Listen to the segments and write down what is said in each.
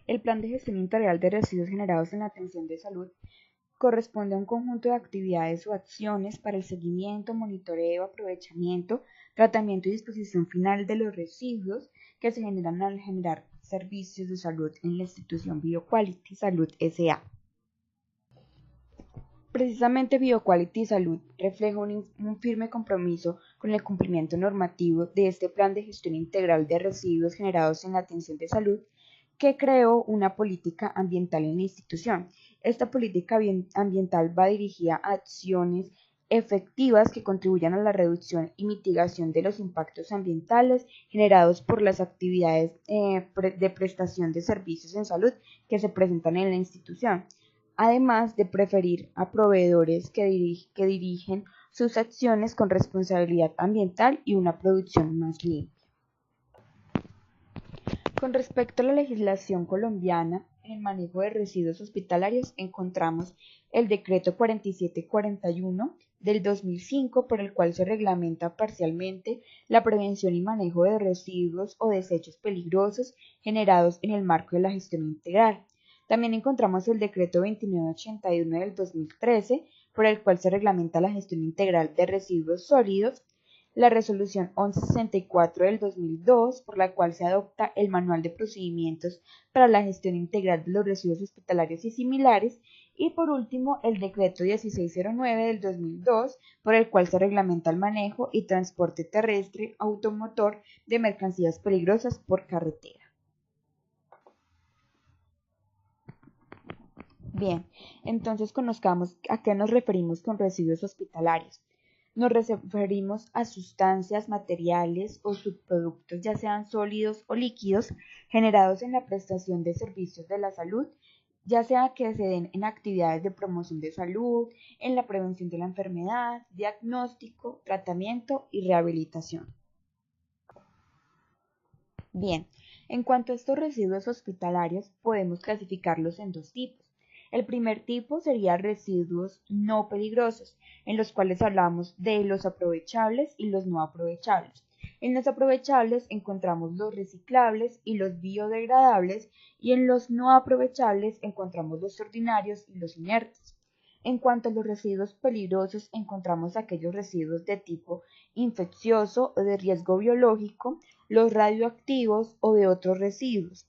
El Plan de Gestión Integral de Residuos Generados en la Atención de Salud corresponde a un conjunto de actividades o acciones para el seguimiento, monitoreo, aprovechamiento, tratamiento y disposición final de los residuos que se generan al generar servicios de salud en la institución BioQuality Salud S.A. Precisamente BioQuality Salud refleja un firme compromiso con el cumplimiento normativo de este Plan de Gestión Integral de Residuos Generados en la Atención de Salud, que creó una política ambiental en la institución. Esta política ambiental va dirigida a acciones efectivas que contribuyan a la reducción y mitigación de los impactos ambientales generados por las actividades de prestación de servicios en salud que se presentan en la institución, además de preferir a proveedores que dirigen sus acciones con responsabilidad ambiental y una producción más limpia. Con respecto a la legislación colombiana en el manejo de residuos hospitalarios, encontramos el Decreto 4741 del 2005, por el cual se reglamenta parcialmente la prevención y manejo de residuos o desechos peligrosos generados en el marco de la gestión integral. También encontramos el Decreto 2981 del 2013, por el cual se reglamenta la gestión integral de residuos sólidos, la Resolución 1164 del 2002, por la cual se adopta el Manual de Procedimientos para la Gestión Integral de los Residuos Hospitalarios y similares, y por último el Decreto 1609 del 2002, por el cual se reglamenta el manejo y transporte terrestre automotor de mercancías peligrosas por carretera. Bien, entonces conozcamos a qué nos referimos con residuos hospitalarios. Nos referimos a sustancias, materiales o subproductos, ya sean sólidos o líquidos, generados en la prestación de servicios de la salud, ya sea que se den en actividades de promoción de salud, en la prevención de la enfermedad, diagnóstico, tratamiento y rehabilitación. Bien, en cuanto a estos residuos hospitalarios, podemos clasificarlos en dos tipos. El primer tipo sería residuos no peligrosos, en los cuales hablamos de los aprovechables y los no aprovechables. En los aprovechables encontramos los reciclables y los biodegradables, y en los no aprovechables encontramos los ordinarios y los inertes. En cuanto a los residuos peligrosos, encontramos aquellos residuos de tipo infeccioso o de riesgo biológico, los radioactivos o de otros residuos.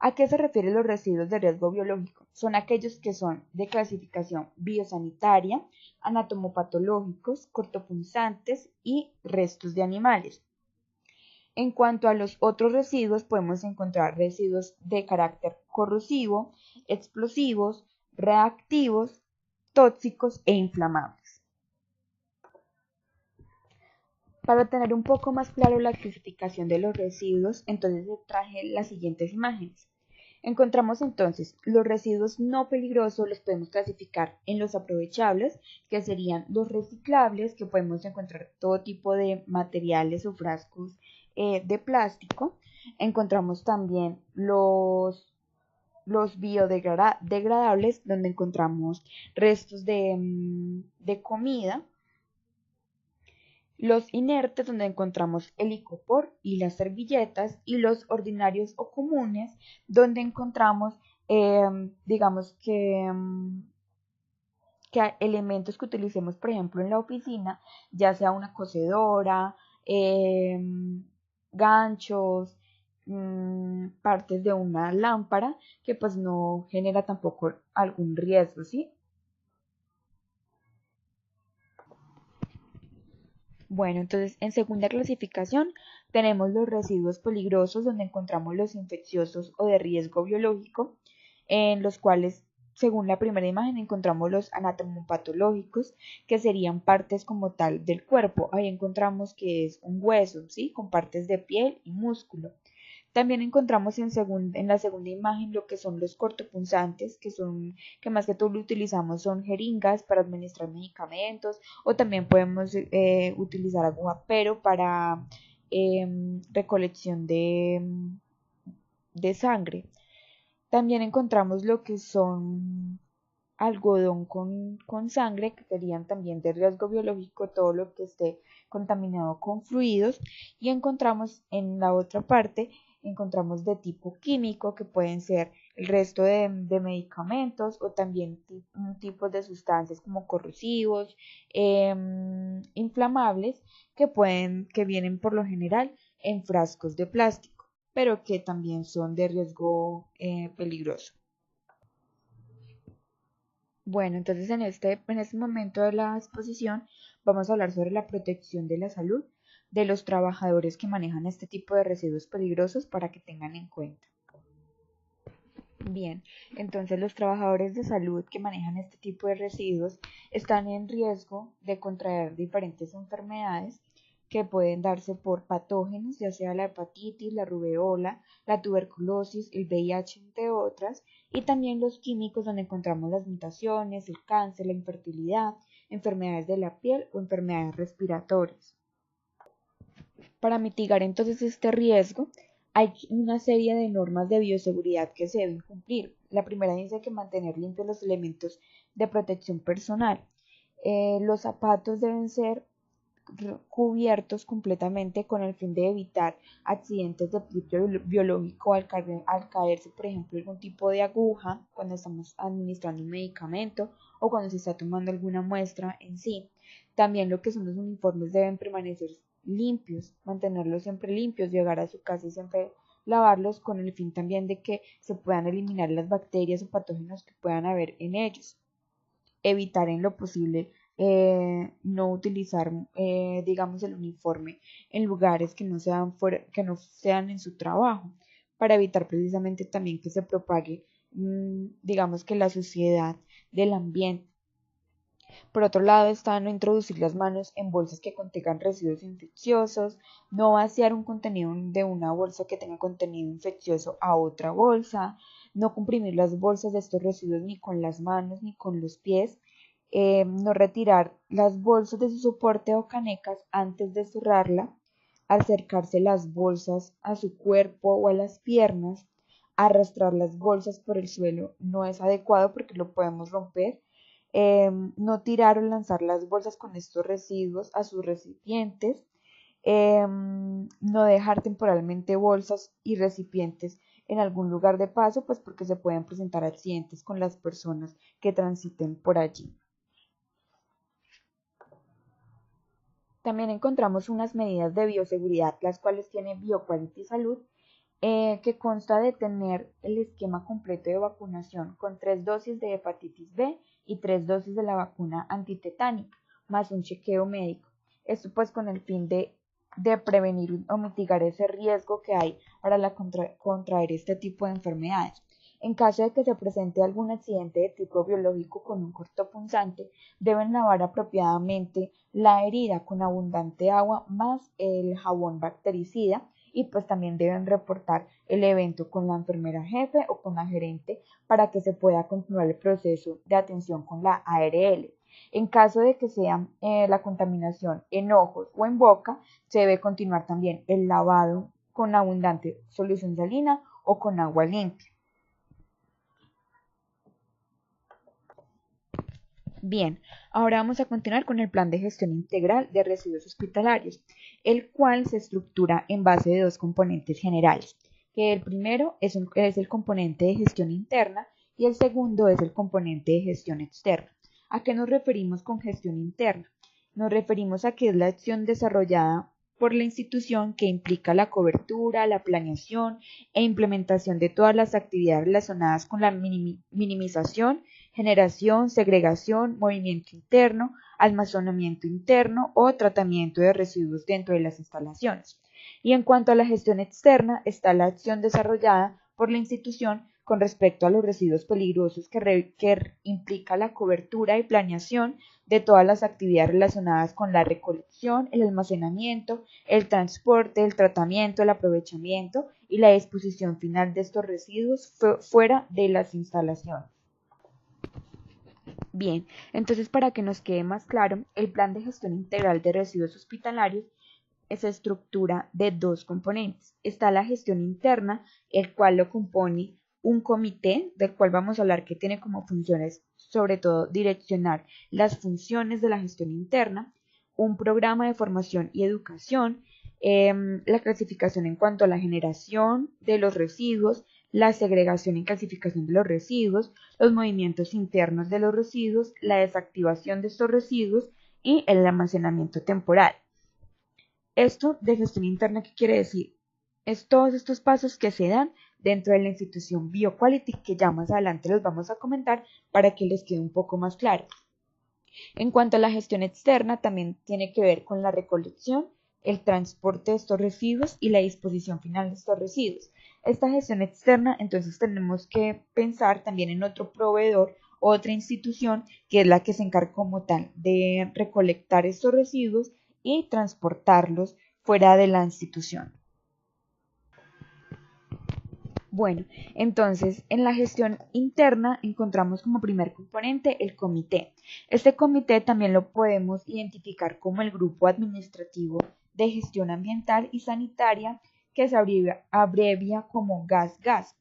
¿A qué se refieren los residuos de riesgo biológico? Son aquellos que son de clasificación biosanitaria, anatomopatológicos, cortopunzantes y restos de animales. En cuanto a los otros residuos, podemos encontrar residuos de carácter corrosivo, explosivos, reactivos, tóxicos e inflamables. Para tener un poco más claro la clasificación de los residuos, entonces traje las siguientes imágenes. Encontramos entonces los residuos no peligrosos, los podemos clasificar en los aprovechables, que serían los reciclables, que podemos encontrar todo tipo de materiales o frascos de plástico. Encontramos también los biodegradables, donde encontramos restos de comida. Los inertes, donde encontramos el icopor y las servilletas, y los ordinarios o comunes, donde encontramos, digamos que elementos que utilicemos, por ejemplo, en la oficina, ya sea una cocedora, ganchos, partes de una lámpara, que pues no genera tampoco algún riesgo, ¿sí? Bueno, entonces en segunda clasificación tenemos los residuos peligrosos, donde encontramos los infecciosos o de riesgo biológico, en los cuales, según la primera imagen, encontramos los anatomopatológicos, que serían partes como tal del cuerpo. Ahí encontramos que es un hueso, ¿sí? Con partes de piel y músculo. También encontramos en la segunda imagen lo que son los cortopunzantes, que más que todo lo utilizamos son jeringas para administrar medicamentos, o también podemos utilizar aguja, pero para recolección de sangre. También encontramos lo que son algodón con sangre, que serían también de riesgo biológico, todo lo que esté contaminado con fluidos, y encontramos en la otra parte encontramos de tipo químico, que pueden ser el resto de medicamentos o también tipos de sustancias como corrosivos, inflamables, que vienen por lo general en frascos de plástico, pero que también son de riesgo peligroso. Bueno, entonces en este momento de la exposición vamos a hablar sobre la protección de la salud de los trabajadores que manejan este tipo de residuos peligrosos para que tengan en cuenta. Bien, entonces los trabajadores de salud que manejan este tipo de residuos están en riesgo de contraer diferentes enfermedades que pueden darse por patógenos, ya sea la hepatitis, la rubeola, la tuberculosis, el VIH, entre otras, y también los químicos donde encontramos las mutaciones, el cáncer, la infertilidad, enfermedades de la piel o enfermedades respiratorias. Para mitigar entonces este riesgo, hay una serie de normas de bioseguridad que se deben cumplir. La primera dice que mantener limpios los elementos de protección personal. Los zapatos deben ser cubiertos completamente con el fin de evitar accidentes de tipo biológico al caerse, por ejemplo, algún tipo de aguja cuando estamos administrando un medicamento o cuando se está tomando alguna muestra en sí. También lo que son los uniformes deben permanecer limpios, mantenerlos siempre limpios, llegar a su casa y siempre lavarlos con el fin también de que se puedan eliminar las bacterias o patógenos que puedan haber en ellos. Evitar en lo posible no utilizar, digamos, el uniforme en lugares que no sean en su trabajo, para evitar precisamente también que se propague, digamos, que la suciedad del ambiente. Por otro lado está no introducir las manos en bolsas que contengan residuos infecciosos, no vaciar un contenido de una bolsa que tenga contenido infeccioso a otra bolsa, no comprimir las bolsas de estos residuos ni con las manos ni con los pies, no retirar las bolsas de su soporte o canecas antes de cerrarla, acercarse las bolsas a su cuerpo o a las piernas, arrastrar las bolsas por el suelo no es adecuado porque lo podemos romper, no tirar o lanzar las bolsas con estos residuos a sus recipientes, no dejar temporalmente bolsas y recipientes en algún lugar de paso, pues porque se pueden presentar accidentes con las personas que transiten por allí. También encontramos unas medidas de bioseguridad, las cuales tiene BioQuality Salud, que consta de tener el esquema completo de vacunación con 3 dosis de hepatitis B y 3 dosis de la vacuna antitetánica, más un chequeo médico. Esto pues con el fin de prevenir o mitigar ese riesgo que hay para contraer este tipo de enfermedades. En caso de que se presente algún accidente de tipo biológico con un cortopunzante, deben lavar apropiadamente la herida con abundante agua más el jabón bactericida, y pues también deben reportar el evento con la enfermera jefe o con la gerente para que se pueda continuar el proceso de atención con la ARL. En caso de que sea la contaminación en ojos o en boca, se debe continuar también el lavado con abundante solución salina o con agua limpia. Bien, ahora vamos a continuar con el plan de gestión integral de residuos hospitalarios, el cual se estructura en base de dos componentes generales, que el primero es el componente de gestión interna y el segundo es el componente de gestión externa. ¿A qué nos referimos con gestión interna? Nos referimos a que es la acción desarrollada por la institución que implica la cobertura, la planeación e implementación de todas las actividades relacionadas con la minimización, generación, segregación, movimiento interno, almacenamiento interno o tratamiento de residuos dentro de las instalaciones. Y en cuanto a la gestión externa, está la acción desarrollada por la institución con respecto a los residuos peligrosos que implica la cobertura y planeación de todas las actividades relacionadas con la recolección, el almacenamiento, el transporte, el tratamiento, el aprovechamiento y la disposición final de estos residuos fuera de las instalaciones. Bien, entonces para que nos quede más claro, el plan de gestión integral de residuos hospitalarios se estructura de dos componentes. Está la gestión interna, el cual lo compone un comité, del cual vamos a hablar, que tiene como funciones sobre todo direccionar las funciones de la gestión interna, un programa de formación y educación, la clasificación en cuanto a la generación de los residuos, la segregación y clasificación de los residuos, los movimientos internos de los residuos, la desactivación de estos residuos y el almacenamiento temporal. Esto de gestión interna, ¿qué quiere decir? Es todos estos pasos que se dan dentro de la institución BioQuality, que ya más adelante los vamos a comentar para que les quede un poco más claro. En cuanto a la gestión externa, también tiene que ver con la recolección, el transporte de estos residuos y la disposición final de estos residuos. Esta gestión externa, entonces tenemos que pensar también en otro proveedor, otra institución, que es la que se encarga como tal de recolectar estos residuos y transportarlos fuera de la institución. Bueno, entonces en la gestión interna encontramos como primer componente el comité. Este comité también lo podemos identificar como el grupo administrativo de gestión ambiental y sanitaria, que se abrevia como GASGAS.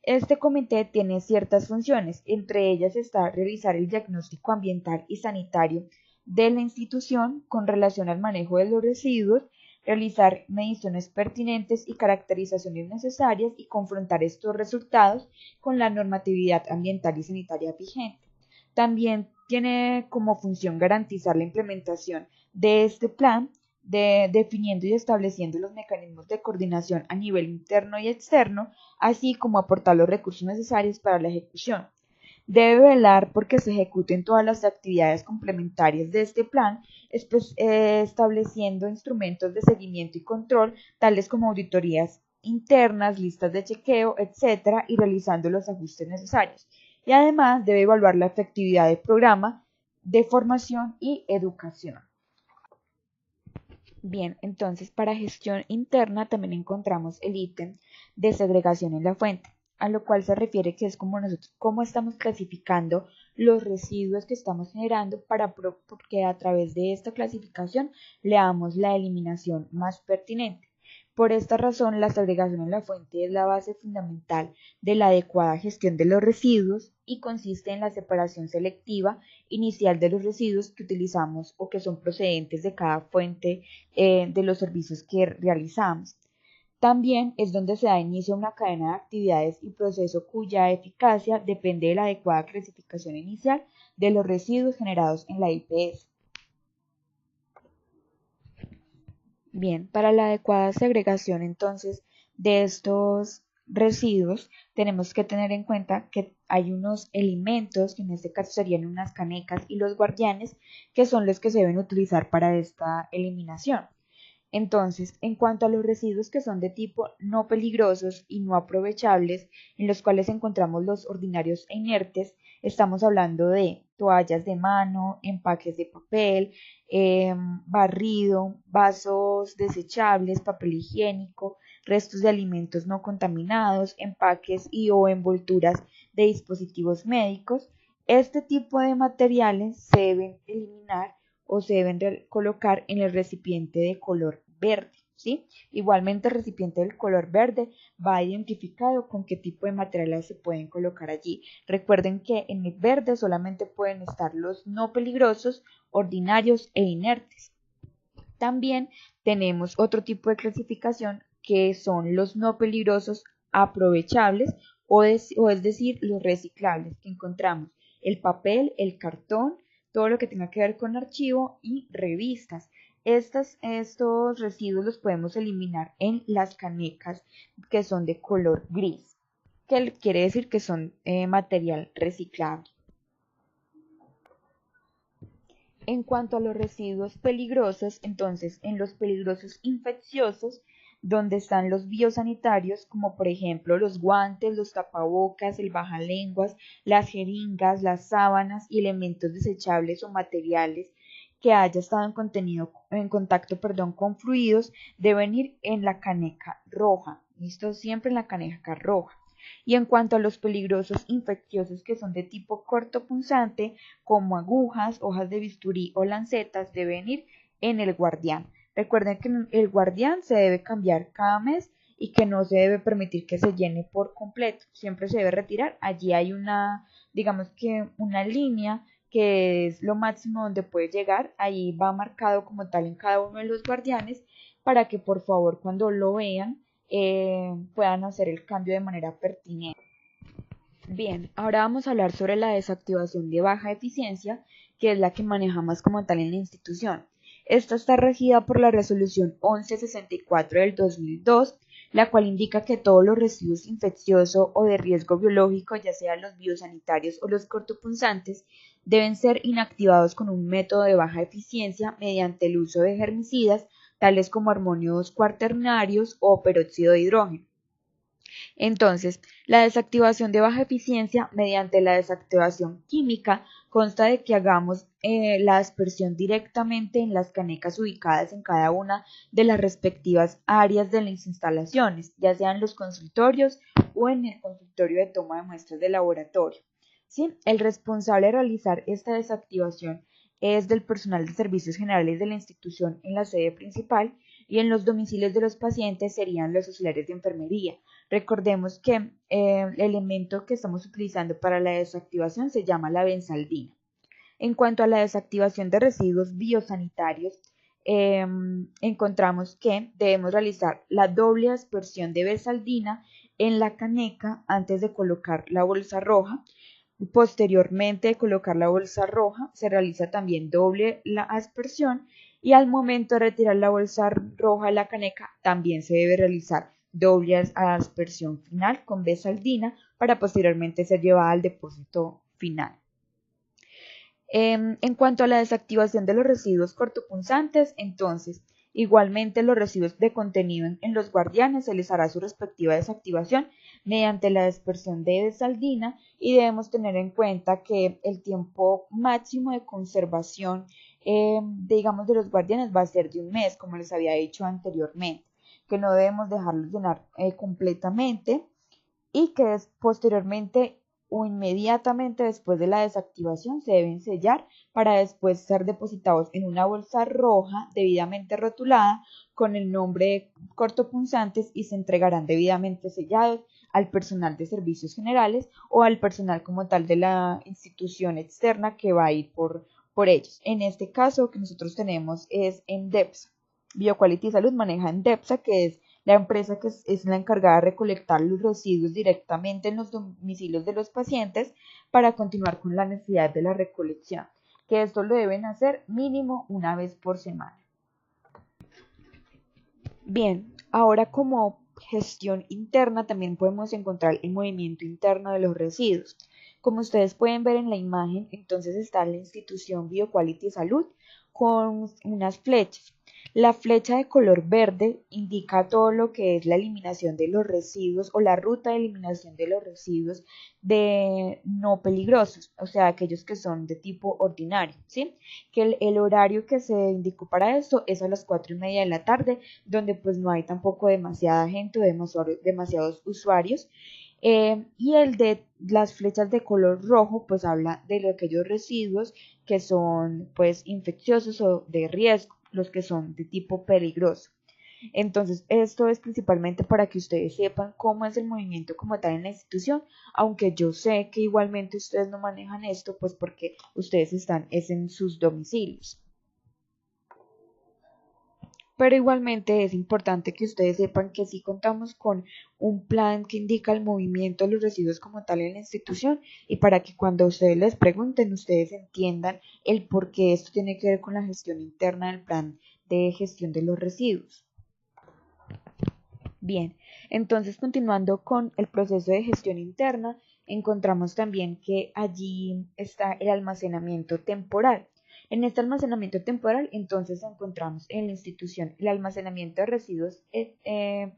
Este comité tiene ciertas funciones, entre ellas está realizar el diagnóstico ambiental y sanitario de la institución con relación al manejo de los residuos, realizar mediciones pertinentes y caracterizaciones necesarias y confrontar estos resultados con la normatividad ambiental y sanitaria vigente. También tiene como función garantizar la implementación de este plan, definiendo y estableciendo los mecanismos de coordinación a nivel interno y externo, así como aportar los recursos necesarios para la ejecución. Debe velar porque se ejecuten todas las actividades complementarias de este plan, estableciendo instrumentos de seguimiento y control, tales como auditorías internas, listas de chequeo, etc., y realizando los ajustes necesarios. Y además debe evaluar la efectividad del programa de formación y educación. Bien, entonces para gestión interna también encontramos el ítem de segregación en la fuente, a lo cual se refiere que es como nosotros, cómo estamos clasificando los residuos que estamos generando porque a través de esta clasificación le damos la eliminación más pertinente. Por esta razón, la segregación en la fuente es la base fundamental de la adecuada gestión de los residuos y consiste en la separación selectiva inicial de los residuos que utilizamos o que son procedentes de cada fuente de los servicios que realizamos. También es donde se da inicio a una cadena de actividades y proceso cuya eficacia depende de la adecuada clasificación inicial de los residuos generados en la IPS. Bien, para la adecuada segregación entonces de estos residuos tenemos que tener en cuenta que hay unos elementos, que en este caso serían unas canecas y los guardianes, que son los que se deben utilizar para esta eliminación. Entonces, en cuanto a los residuos que son de tipo no peligrosos y no aprovechables, en los cuales encontramos los ordinarios e inertes, estamos hablando de toallas de mano, empaques de papel, barrido, vasos desechables, papel higiénico, restos de alimentos no contaminados, empaques y o envolturas de dispositivos médicos. Este tipo de materiales se deben eliminar o se deben colocar en el recipiente de color verde, ¿sí? Igualmente el recipiente del color verde va identificado con qué tipo de materiales se pueden colocar allí. Recuerden que en el verde solamente pueden estar los no peligrosos, ordinarios e inertes. También tenemos otro tipo de clasificación que son los no peligrosos aprovechables o es decir, los reciclables, que encontramos el papel, el cartón, todo lo que tenga que ver con archivo y revistas. Estos residuos los podemos eliminar en las canecas que son de color gris, que quiere decir que son material reciclable. En cuanto a los residuos peligrosos, entonces en los peligrosos infecciosos, donde están los biosanitarios, como por ejemplo los guantes, los tapabocas, el bajalenguas, las jeringas, las sábanas y elementos desechables o materiales que haya estado en contacto con fluidos, deben ir en la caneca roja. Esto siempre en la caneca roja. Y en cuanto a los peligrosos infecciosos que son de tipo cortopunzante, como agujas, hojas de bisturí o lancetas, deben ir en el guardián. Recuerden que el guardián se debe cambiar cada mes y que no se debe permitir que se llene por completo. Siempre se debe retirar. Allí hay digamos que una línea que es lo máximo donde puede llegar. Ahí va marcado como tal en cada uno de los guardianes para que por favor cuando lo vean puedan hacer el cambio de manera pertinente. Bien, ahora vamos a hablar sobre la desactivación de baja eficiencia, que es la que manejamos como tal en la institución. Esta está regida por la resolución 1164 del 2002, la cual indica que todos los residuos infecciosos o de riesgo biológico, ya sean los biosanitarios o los cortopunzantes, deben ser inactivados con un método de baja eficiencia mediante el uso de herbicidas, tales como amonio cuaternarios o peróxido de hidrógeno. Entonces, la desactivación de baja eficiencia mediante la desactivación química consta de que hagamos la aspersión directamente en las canecas ubicadas en cada una de las respectivas áreas de las instalaciones, ya sean los consultorios o en el consultorio de toma de muestras de laboratorio. ¿Sí? El responsable de realizar esta desactivación es del personal de servicios generales de la institución en la sede principal y en los domicilios de los pacientes serían los auxiliares de enfermería. Recordemos que el elemento que estamos utilizando para la desactivación se llama la benzaldina. En cuanto a la desactivación de residuos biosanitarios, encontramos que debemos realizar la doble aspersión de benzaldina en la caneca antes de colocar la bolsa roja. Posteriormente de colocar la bolsa roja, se realiza también doble la aspersión y al momento de retirar la bolsa roja de la caneca también se debe realizar doble aspersión final con benzaldina para posteriormente ser llevada al depósito final. En cuanto a la desactivación de los residuos cortopunzantes, entonces, igualmente los residuos de contenido en los guardianes se les hará su respectiva desactivación mediante la dispersión de benzaldina y debemos tener en cuenta que el tiempo máximo de conservación digamos de los guardianes va a ser de un mes, como les había dicho anteriormente, que no debemos dejarlos llenar completamente y que posteriormente o inmediatamente después de la desactivación se deben sellar para después ser depositados en una bolsa roja debidamente rotulada con el nombre de cortopunzantes y se entregarán debidamente sellados al personal de servicios generales o al personal como tal de la institución externa que va a ir por ellos. En este caso que nosotros tenemos es Endepsa. BioQuality Salud maneja Endepsa, que es la empresa que es la encargada de recolectar los residuos directamente en los domicilios de los pacientes para continuar con la necesidad de la recolección, que esto lo deben hacer mínimo una vez por semana. Bien, ahora como gestión interna también podemos encontrar el movimiento interno de los residuos. Como ustedes pueden ver en la imagen, entonces está la institución BioQuality Salud con unas flechas. La flecha de color verde indica todo lo que es la eliminación de los residuos o la ruta de eliminación de los residuos no peligrosos, o sea, aquellos que son de tipo ordinario, ¿sí? Que el horario que se indicó para esto es a las 4:30 de la tarde, donde pues no hay tampoco demasiada gente o demasiados usuarios. Y el de las flechas de color rojo pues habla de aquellos residuos que son pues infecciosos o de riesgo, los que son de tipo peligroso. Entonces, esto es principalmente para que ustedes sepan cómo es el movimiento como tal en la institución, aunque yo sé que igualmente ustedes no manejan esto, pues porque ustedes están en sus domicilios. Pero igualmente es importante que ustedes sepan que sí contamos con un plan que indica el movimiento de los residuos como tal en la institución y para que cuando ustedes les pregunten, ustedes entiendan el por qué esto tiene que ver con la gestión interna del plan de gestión de los residuos. Bien, entonces continuando con el proceso de gestión interna, encontramos también que allí está el almacenamiento temporal. En este almacenamiento temporal, entonces encontramos en la institución el almacenamiento de residuos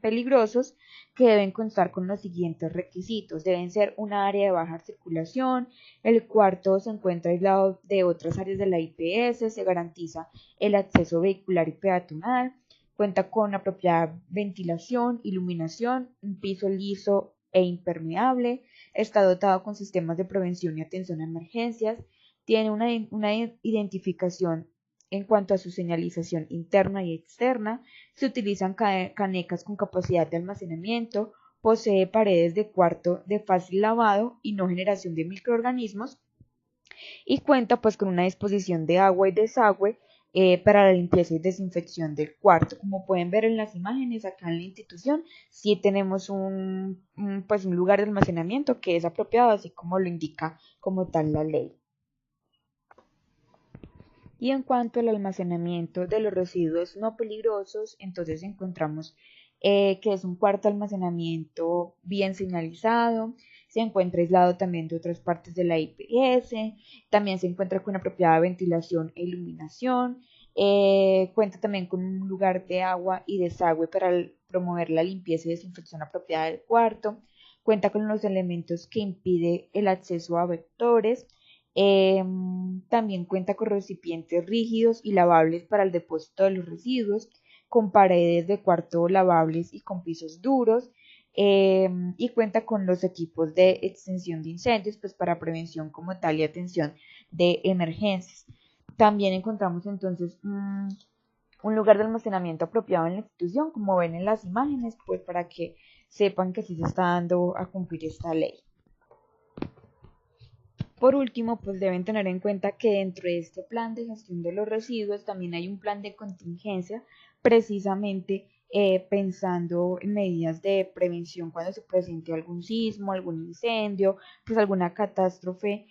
peligrosos que deben constar con los siguientes requisitos. Deben ser una área de baja circulación, el cuarto se encuentra aislado de otras áreas de la IPS, se garantiza el acceso vehicular y peatonal, cuenta con apropiada ventilación, iluminación, un piso liso e impermeable, está dotado con sistemas de prevención y atención a emergencias, tiene una identificación en cuanto a su señalización interna y externa, se utilizan canecas con capacidad de almacenamiento, posee paredes de cuarto de fácil lavado y no generación de microorganismos y cuenta pues con una disposición de agua y desagüe para la limpieza y desinfección del cuarto. Como pueden ver en las imágenes acá en la institución, sí tenemos pues un lugar de almacenamiento que es apropiado, así como lo indica como tal la ley. Y en cuanto al almacenamiento de los residuos no peligrosos, entonces encontramos que es un cuarto de almacenamiento bien señalizado, se encuentra aislado también de otras partes de la IPS, también se encuentra con apropiada ventilación e iluminación, cuenta también con un lugar de agua y desagüe para promover la limpieza y desinfección apropiada del cuarto, cuenta con los elementos que impide el acceso a vectores, también cuenta con recipientes rígidos y lavables para el depósito de los residuos, con paredes de cuarto lavables y con pisos duros, y cuenta con los equipos de extinción de incendios, pues para prevención como tal y atención de emergencias. También encontramos entonces un lugar de almacenamiento apropiado en la institución, como ven en las imágenes, pues para que sepan que sí se está dando a cumplir esta ley. Por último, pues deben tener en cuenta que dentro de este plan de gestión de los residuos también hay un plan de contingencia, precisamente pensando en medidas de prevención cuando se presente algún sismo, algún incendio, pues alguna catástrofe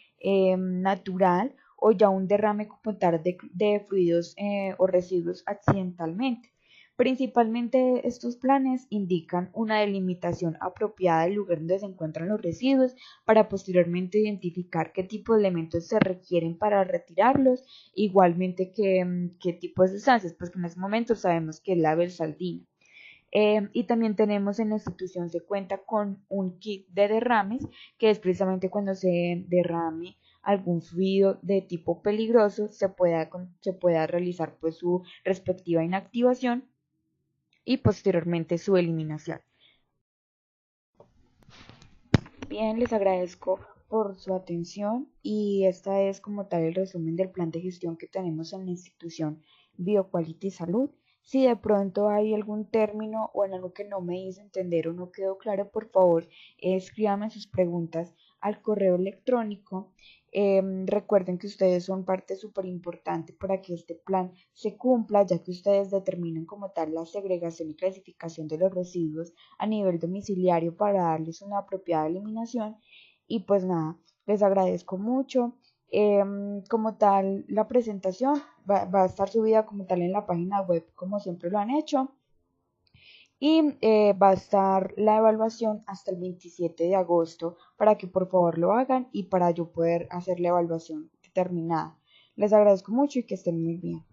natural o ya un derrame como tal de fluidos o residuos accidentalmente. Principalmente estos planes indican una delimitación apropiada del lugar donde se encuentran los residuos para posteriormente identificar qué tipo de elementos se requieren para retirarlos, igualmente qué tipo de sustancias, pues que en ese momento sabemos que es la bersaldina. Y también tenemos en la institución se cuenta con un kit de derrames, que es precisamente cuando se derrame algún fluido de tipo peligroso, se pueda realizar pues su respectiva inactivación y posteriormente su eliminación. Bien, les agradezco por su atención y esta es como tal el resumen del plan de gestión que tenemos en la institución BioQuality Salud. Si de pronto hay algún término o en algo que no me hice entender o no quedó claro, por favor, escríbanme sus preguntas al correo electrónico. Recuerden que ustedes son parte súper importante para que este plan se cumpla, ya que ustedes determinan como tal la segregación y clasificación de los residuos a nivel domiciliario para darles una apropiada eliminación. Y pues nada, les agradezco mucho. Como tal, la presentación va a estar subida como tal en la página web, como siempre lo han hecho. Y va a estar la evaluación hasta el 27 de agosto para que por favor lo hagan y para yo poder hacer la evaluación determinada. Les agradezco mucho y que estén muy bien.